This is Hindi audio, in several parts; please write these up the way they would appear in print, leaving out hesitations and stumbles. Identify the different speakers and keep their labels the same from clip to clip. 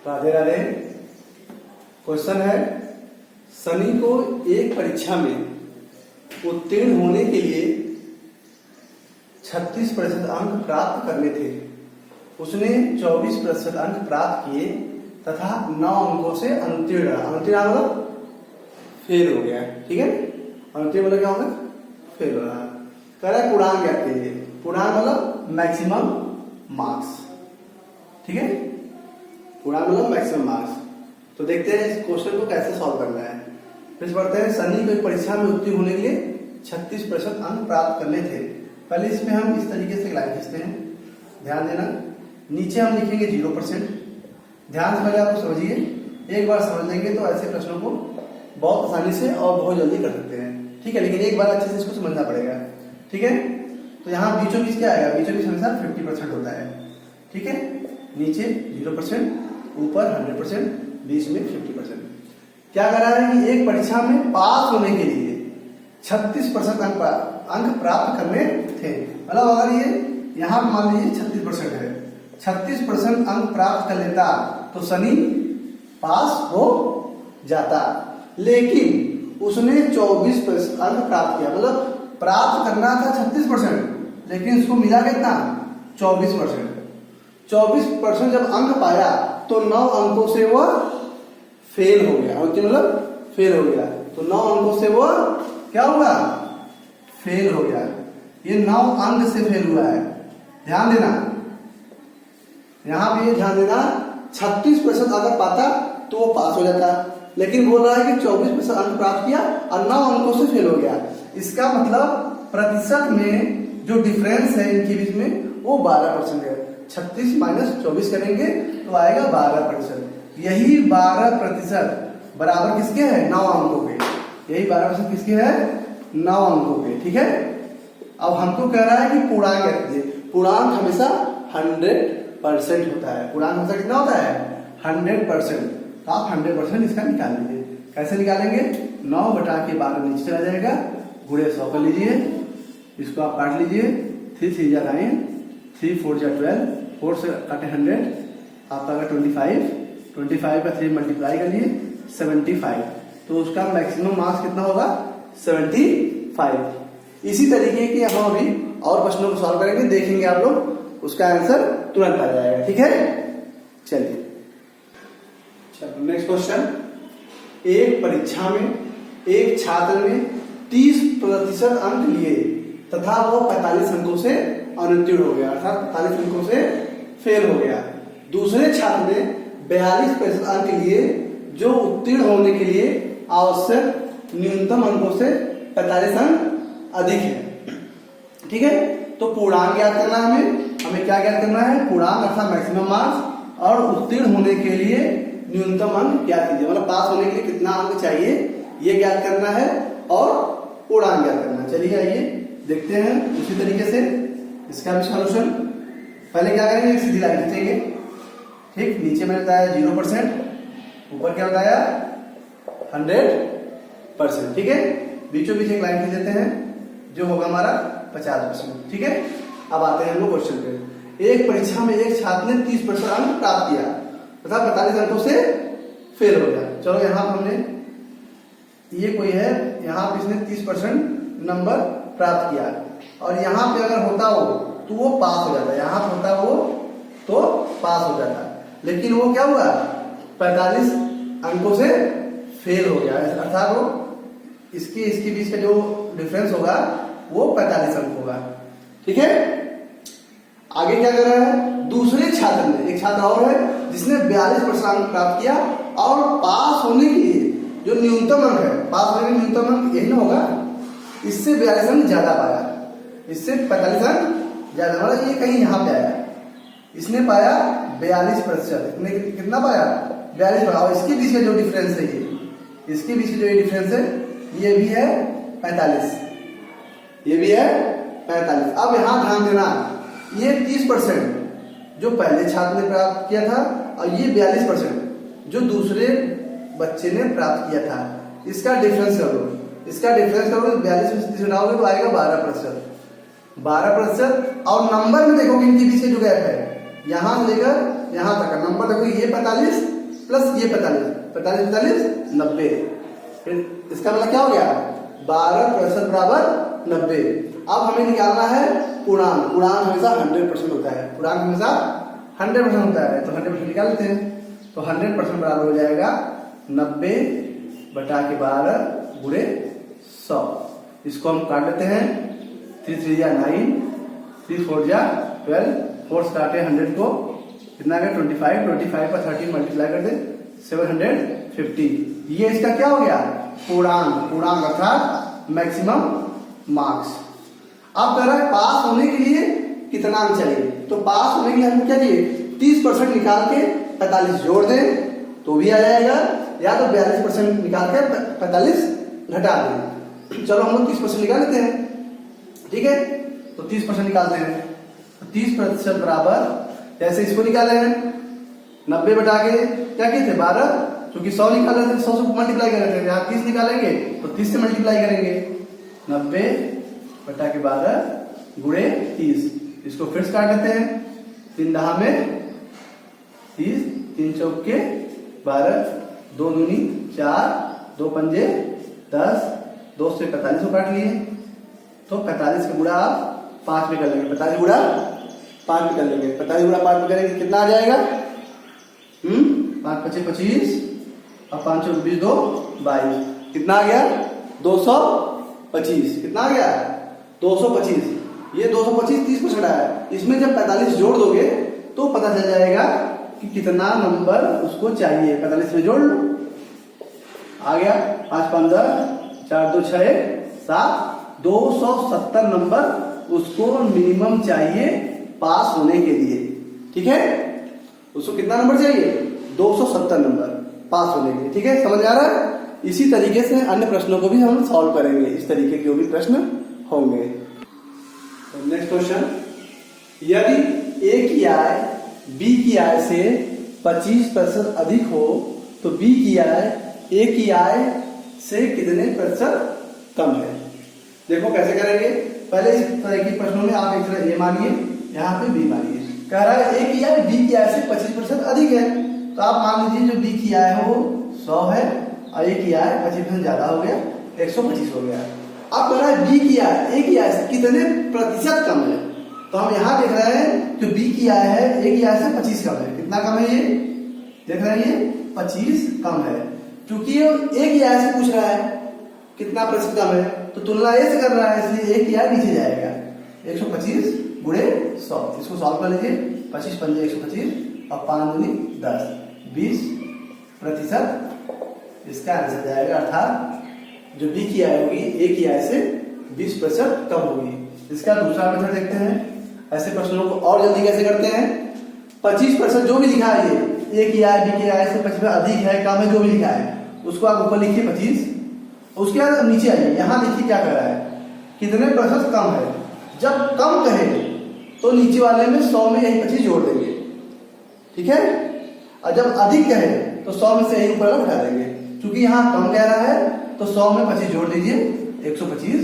Speaker 1: राधे राधे। क्वेश्चन है, सनी को एक परीक्षा में उत्तीर्ण होने के लिए 36% अंक प्राप्त करने थे। उसने 24% अंक प्राप्त किए तथा 9 अंकों से उत्तीर्ण रहा। उत्तीर्ण मतलब फेल हो गया, ठीक है। उत्तीर्ण मतलब क्या होगा? फेल हो रहा। कह रहा है पूर्णांक ज्ञात कीजिए। पूर्णांक मतलब मैक्सिमम मार्क्स, ठीक है। पूर्णांक मतलब मैक्सिमम मार्क्स। तो देखते हैं इस क्वेश्चन को कैसे सॉल्व करना है। फिर पढ़ते हैं, सनी को एक परीक्षा में उत्तीर्ण होने के लिए 36% अंक प्राप्त करने थे। पहले इसमें हम इस तरीके से लाइन खींचते हैं, ध्यान देना। नीचे हम लिखेंगे 0%। ध्यान से पहले आपको समझिए, एक बार समझ लेंगे तो ऐसे प्रश्नों को बहुत आसानी से और बहुत जल्दी कर सकते हैं, ठीक है। लेकिन एक बार अच्छे से इसको समझना पड़ेगा, ठीक है। तो यहाँ बीचों बीच क्या आएगा? बीचों बीच हमेशा 50% होता है, ठीक है। नीचे 0%, ऊपर 100%, बीच में 50%। क्या कर रहा है कि एक परीक्षा में पास होने के लिए 36% अंक प्राप्त करने थे। मतलब अगर ये यहाँ मान लीजिए 36% है, 36% अंक प्राप्त कर लेता तो सनी पास हो जाता। लेकिन उसने 24% अंक प्राप्त किया। मतलब प्राप्त करना था 36%, लेकिन उसको मिला कितना? 24%। 24% जब अंक पाया तो 9 अंकों से वह फेल हो गया। मतलब फेल हो गया, तो 9 अंकों से वह क्या हुआ? फेल हो गया। ये 9 अंक से फेल हुआ है, ध्यान देना। यहां पे ध्यान देना, 36% अगर पाता तो वो पास हो जाता, लेकिन बोल रहा है कि 24% अंक प्राप्त किया और 9 अंकों से फेल हो गया। इसका मतलब प्रतिशत में जो डिफरेंस है इनके बीच में वो 12% है। 36 माइनस 24 करेंगे तो आएगा 12%। यही 12% बराबर किसके है? 9 अंकों के। यही 12% किसके है? 9 अंकों के, ठीक है। अब हमको कह रहा है कि पूर्णांक ज्ञात कीजिए। पूर्णांक हमेशा 100% होता है। पूर्णांक हमेशा कितना होता है? 100%। तो आप 100% इसका निकाल लीजिए। कैसे निकालेंगे? 9 बटा के 12 नीचे चला जाएगा, गुणे 100 कर लीजिए। इसको आप काट लीजिए, 3 3 जा 9, 3 4 जा 12, 4 से काटे 100, आपका आएगा 25 का 3 मल्टीप्लाई करिए 75। तो उसका मैक्सिमम मार्क्स कितना होगा? 75। इसी तरीके के हम अभी और प्रश्नों को सॉल्व करेंगे, देखेंगे आप लोग, उसका आंसर तुरंत आ जाएगा, ठीक है। चलिए नेक्स्ट क्वेश्चन। एक परीक्षा में एक छात्र ने 30% अंक लिए तथा वो 45 अंकों से अनुत्तीर्ण हो गया, अर्थात 45 अंकों से फेल हो गया। दूसरे छात्र ने 42% अंक लिए जो उत्तीर्ण होने के लिए आवश्यक न्यूनतम अंकों से 45 अंक अधिक है, ठीक है। तो पूर्णांक ज्ञात करना है हमें क्या ज्ञात करना है? पूर्णांक अर्थात मैक्सिमम मार्क्स, और उत्तीर्ण होने के लिए न्यूनतम अंक ज्ञात कीजिए। मतलब पास होने के लिए कितना अंक चाहिए ये ज्ञात करना है और पूर्णांक ज्ञात करना है। चलिए आइए देखते हैं उसी तरीके से इसका भी सॉल्यूशन। पहले क्या करेंगे? एक सीधी लाइन खींचेंगे, ठीक। नीचे मैंने बताया 0%, ऊपर क्या बताया? 100%, ठीक है। बीचों बीच एक लाइन खींच देते हैं जो होगा हमारा 50%, ठीक है। अब आते हैं हम लोग क्वेश्चन पे। एक परीक्षा में एक छात्र ने 30% अंक प्राप्त किया तथा 45 अंकों से फेल हो गया। चलो यहाँ पर हमने ये कोई है, यहाँ पे इसने 30% नंबर प्राप्त किया और यहाँ पे अगर होता वो तो वो पास हो जाता। यहाँ पे होता वो तो पास हो जाता, लेकिन वो क्या हुआ? 45 अंकों से फेल हो गया। अर्थात वो इसके बीच का जो डिफरेंस होगा वो 45 अंक होगा, ठीक है। आगे क्या कर रहा है? दूसरे छात्र ने, एक छात्र और है जिसने 42% अंक प्राप्त किया और पास होने के लिए जो न्यूनतम अंक है, पास होने के न्यूनतम अंक यही ना होगा, इससे 42 अंक ज्यादा पाया, इससे 45 अंक ज्यादा। मतलब ये कहीं यहाँ पे आया, इसने पाया 42%, इसने कितना पाया? 42। और इसके बीच का जो डिफरेंस है, ये इसके बीच जो डिफरेंस है ये भी है 45, ये भी है 45। अब यहाँ ध्यान देना, ये 30% जो पहले छात्र ने प्राप्त किया था और ये 42% जो दूसरे बच्चे ने प्राप्त किया था, इसका डिफरेंस कर लो। इसका डिफरेंस करोगे 42 में 30 घटाओगे तो आएगा 12%। और नंबर में देखोगे इनके बीच जो गैप है, यहां से लेकर यहाँ तक का नंबर देखो, ये 45 प्लस ये 45, 45 45 90। फिर इसका मतलब क्या हो गया, 12% बराबर 90। अब हमें निकालना है पूर्णांक। पूर्णांक हमेशा 100% होता है, पूर्णांक हमेशा 100% होता है, तो 100% निकाल लेते हैं। तो 100% बराबर हो जाएगा 90 बटा के 12 गुणे 100। इसको हम काट लेते हैं, 3 3 या 9, 3 4 या 12, 4 से काटे 100 को, कितना आ गया 25, 25 पर 30 मल्टीप्लाई कर दे 750। ये इसका क्या हो गया, पूर्णांक। पूर्णांक अर्थात मैक्सिमम मार्क्स। अब कह रहा है पास होने के लिए कितना अंक चाहिए, तो पास होने के लिए हमको क्या चाहिए, 30% निकाल के 45 जोड़ दें तो भी आ जाएगा, या तो 42% निकाल के 45 घटा दें। चलो हम लोग 30% निकाल लेते हैं, ठीक है। तो 30% निकालते हैं, तो 30% बराबर, जैसे इसको निकाले हैं 90 बटा के क्या किए थे 12, क्योंकि 100 निकाल रहे थे, 100 से मल्टीप्लाई कर रहे थे, यहाँ 30 निकालेंगे तो 30 से मल्टीप्लाई करेंगे, 90 बटा के 12 गुणे 30। इसको फिर से काट लेते हैं, 3 दहा में 30, 3 चौके 12, 2 दूनी 4, 2 पंजे 10, 2 से 45 को काट लिए, तो 45 का गुणा आप 5 में कर लेंगे, 45 गुणा 5 में कर लेंगे, 45 गुणा 5 में करेंगे कितना आ जाएगा, 5 5 25 और 5 चौक 20, 2 22, कितना आ गया 225। कितना आ गया 225। ये 225 30% आया, इसमें जब 45 जोड़ दोगे तो पता चल जाएगा कि कितना नंबर उसको चाहिए। 45 में जोड़ लो, आ गया 5 5 10, 4 2 6 7, 270 नंबर उसको मिनिमम चाहिए पास होने के लिए, ठीक है। उसको कितना नंबर चाहिए, 270 नंबर पास होने के लिए, ठीक है। समझ आ रहा है। इसी तरीके से अन्य प्रश्नों को भी हम सॉल्व करेंगे, इस तरीके के भी प्रश्न होंगे। नेक्स्ट क्वेश्चन, यदि ए की आय बी की आय से 25% अधिक हो तो बी की आय ए की आय से कितने प्रतिशत कम है। देखो कैसे करेंगे, पहले इस तरह के प्रश्नों में आप एक तरह ए मानिए, यहाँ पे बी मानिए। कह रहा है ए की आय बी की आय से 25% अधिक है, तो आप मान लीजिए जो बी की आय है वो 100 है और ए की आय 25% ज्यादा हो गया, 125 हो गया। अब कह रहा है बी की आय ए की आय से कितने प्रतिशत कम है, तो हम यहाँ देख रहे हैं जो बी की आय है ए की आय से 25 कम है। कितना कम है, ये देख रहे हैं, ये 25 कम है। क्योंकि ये ए की आय से पूछ रहा है कितना प्रतिशत कम है, तो तुलना ए से कर रहा है, इसलिए ए की आय नीचे जाएगा, 125 गुणे 100। इसको सॉल्व कर लीजिए, 25 पंजे 125 और 5 दूनी 10, 20% इसका आंसर जाएगा। अर्थात जो बी की आय होगी ए की आय से 20% कम होगी। इसका दूसरा मेथड देखते हैं, ऐसे प्रश्नों को और जल्दी कैसे करते हैं। 25% जो भी लिखा है, ये ए की आय बी की आय से 25% अधिक है कम है, जो भी लिखा है उसको आप ऊपर लिखिए 25, उसके बाद नीचे आइए, यहाँ देखिए क्या कर रहा है, कितने प्रतिशत कम है। जब कम कहे तो नीचे वाले में 100 में यही 25 जोड़ देंगे, ठीक है। और जब अधिक कहे तो 100 में से यही ऊपर वाला घटा देंगे। क्योंकि यहाँ कम कह रहा है तो 100 में 25 जोड़ दीजिए, 125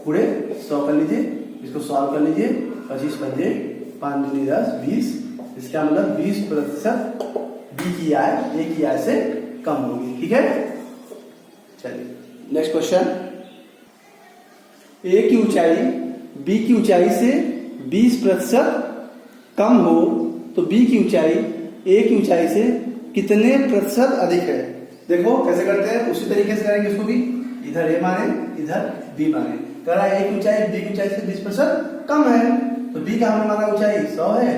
Speaker 1: गुणे 100 कर लीजिए, इसको सॉल्व कर लीजिए, 25 पंजे 5 दूनी 10, 20। इसका मतलब 20% बी की आय ए की आय से कम होगी, ठीक है। चलिए नेक्स्ट क्वेश्चन, ए की ऊंचाई बी की ऊंचाई से 20% कम हो तो बी की ऊंचाई ए की ऊंचाई से कितने प्रतिशत अधिक है। देखो कैसे करते हैं, उसी तरीके से करेंगे इसको भी, इधर ए माने इधर बी माने। कह रहा है ए की ऊंचाई बी की ऊंचाई से 20% कम है, तो बी का हमने माना ऊंचाई 100 है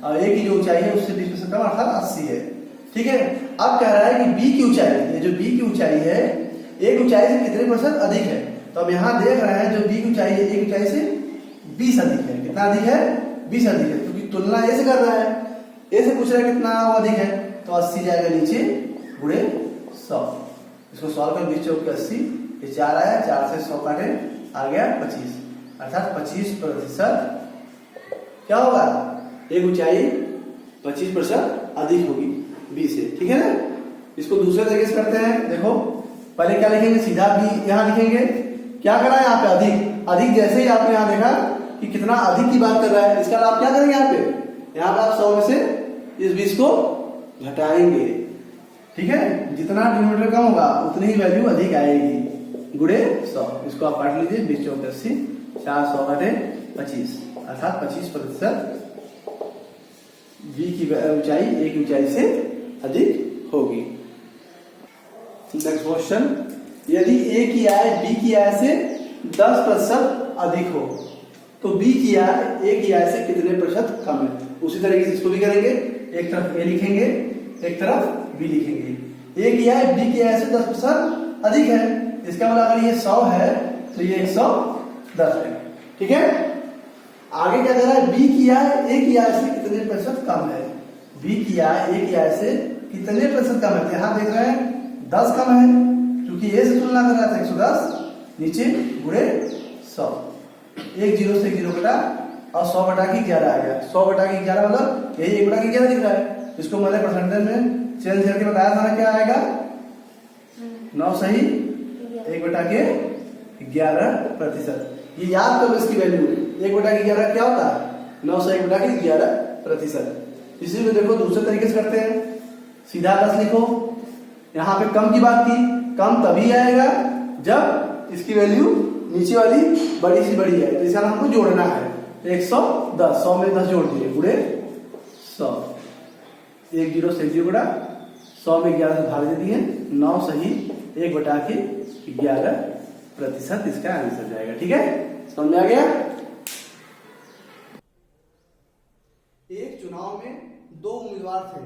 Speaker 1: और ए की जो ऊंचाई है उससे 20% कम अर्थात 80 है, ठीक है। अब कह रहा है कि बी की ऊंचाई, ये जो बी की ऊंचाई है ए की ऊंचाई से कितने प्रतिशत अधिक है। तो अब यहाँ देख रहे हैं जो बी की ऊंचाई है ए की ऊंचाई से 20 अधिक है। कितना अधिक है, 20 अधिक है, क्योंकि तुलना ए से कर रहा है, ए से पूछ रहा है कितना वो अधिक है, तो 80 जाएगा नीचे गुणे 100। इसको सॉल्व कर 20 चौक 80, ये 4 आया, 4 से 100 काटे आ गया 25, अर्थात 25% क्या होगा, एक ऊंचाई 25% अधिक होगी बी से, ठीक है ना। इसको दूसरे तरीके से करते हैं। देखो पहले क्या लिखेंगे, सीधा बी यहाँ लिखेंगे, क्या कर रहा है यहाँ पे अधिक, अधिक जैसे ही आपने यहाँ देखा कि कितना अधिक की बात कर रहा है, इसका आप क्या करेंगे यहाँ पे आप 100 में से इस 20 को घटाएंगे, ठीक है। जितना डिनोमिनेटर कम होगा उतनी ही वैल्यू अधिक आएगी, गुणे 100। इसको आप काट लीजिए, 20 चौक 80, 400 घटे 25, अर्थात 25% बी की ऊंचाई ए की ऊंचाई से अधिक होगी। नेक्स्ट क्वेश्चन, यदि ए की आय बी की आय से 10% अधिक हो तो बी की आय ए की आय से कितने प्रतिशत कम है। उसी तरीके से इसको भी करेंगे, एक तरफ ए लिखेंगे, एक तरफ बी लिखेंगे। ए की आय बी की आय से 10% अधिक है, इसका मतलब अगर ये 100 है तो ये 110 है, ठीक है। आगे क्या कह रहा है, बी की आय ए की आय से कितने प्रतिशत कम है। बी की आय ए की आय से कितने प्रतिशत कम है, यहां देख रहे हैं 10 कम है, क्योंकि ए से तुलना कर रहा था 110, नीचे गुणे 100, एक जीरो से 0 कटा और 100 बटा की 11 आ गया। 100 बटा की 11 मतलब यही 1 बटा की 11 दिख रहा है। इसको मैंने परसेंटेज में चेंज करके बताया था ना, क्या आएगा 9 सही 1 बटा के 11%। ये याद करो इसकी वैल्यू, 1 बटा की 11 क्या होता है, 9 से 1 बटा की 11%। इसी में देखो दूसरे तरीके से करते हैं, सीधा 10 लिखो, यहाँ पे कम की बात की, कम तभी आएगा जब इसकी वैल्यू नीचे वाली बड़ी सी बड़ी है, तो इसका हमको जोड़ना है। 110, 100 में 10 जोड़ दिए, गुणे 100, 1 जीरो से 0 बटा 100 में 11 से भाग दे दिए, 9 सही 1 बटा के 11% इसका आंसर जाएगा, ठीक है। समझ में आ गया। एक चुनाव में 2 उम्मीदवार थे,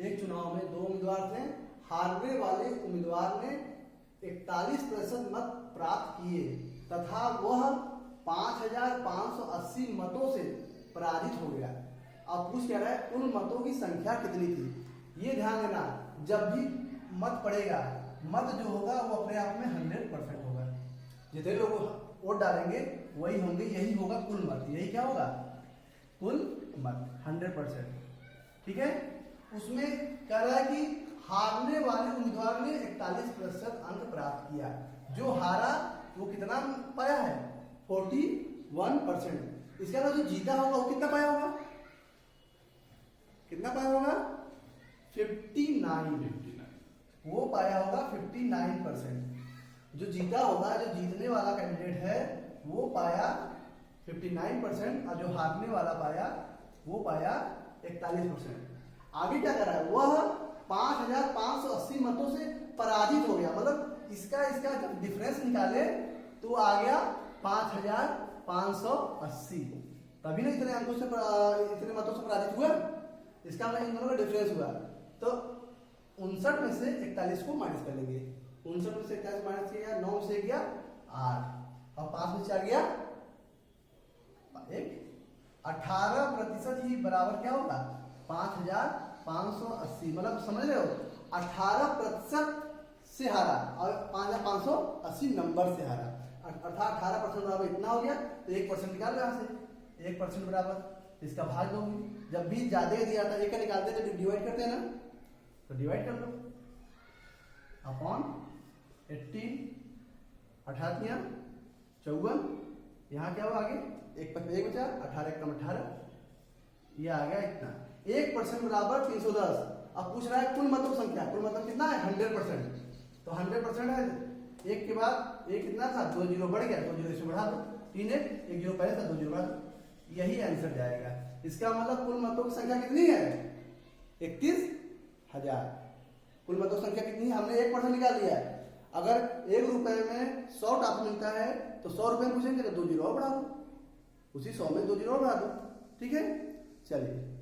Speaker 1: एक चुनाव में 2 उम्मीदवार थे। हारने वाले उम्मीदवार ने 41% मत प्राप्त किए तथा वह 5580 मतों से पराजित हो गया। अब पूछ क्या रहा है, कुल मतों की संख्या कितनी थी। ये ध्यान देना, जब भी मत पड़ेगा, मत जो होगा वो अपने आप में 100% होगा। जितने लोग वोट डालेंगे वही होंगे, यही होगा कुल मत, यही क्या होगा कुल मत 100%, ठीक है। उसमें कह रहा है कि हारने वाले उम्मीदवार ने 41% अंक प्राप्त किया, जो हारा वो कितना पाया है 41%। इसके अलावा जो जीता होगा वो कितना पाया होगा, कितना पाया होगा 59, वो पाया होगा 59%। जो जीता होगा, जो जीतने वाला कैंडिडेट है वो पाया 59% और जो हारने वाला पाया वो पाया 41%। आगे क्या कर रहा है, वह 5580 मतों से पराजित हो गया, मतलब इसका जब डिफरेंस निकाले तो आ गया 5580, तभी ना इतने अंकों से इतने मतों से पराजित हुआ। इसका मतलब इन दोनों का डिफरेंस हुआ, तो 59 में से 41 को माइनस कर लेंगे। 59 में से 41 माइनस किया, 9 से गया 8 और 5 में से आ गया 1। 18% ही बराबर क्या होगा 5580, मतलब समझ रहे हो 18% से हारा और 5580 नंबर से हारा, अर्थात 18% बराबर इतना हो गया, तो 1% निकाल लो यहाँ से, 1% बराबर इसका भाग दोगे। जब भी ज्यादा दिया था एक का निकालते थे, डिवाइड करते हैं ना, तो डिवाइड कर लो अपॉन 18, 18 54, यहाँ क्या हुआ आगे 1 बचा, 18 कम 18, ये आ गया इतना। 1% बराबर 310। अब पूछ रहा है कुल मतों की संख्या, कुल मतलब कितना है 100%, तो 100% है। एक के बाद एक कितना था, 2 जीरो बढ़ गया, 2 जीरो इसमें बढ़ा दो, 3 1 जीरो पहले था, 2 जीरो बढ़ा दो, यही आंसर जाएगा। इसका मतलब कुल मतों की संख्या कितनी है 31000। कुल मतों की संख्या कितनी है, हमने 1% निकाल लिया है। अगर 1 रुपए में 100 टॉप मिलता है तो 100 रुपए पूछेंगे तो 2 जीरो और बढ़ा दो, उसी 100 में 2 जीरो और बढ़ा दो, ठीक है। चलिए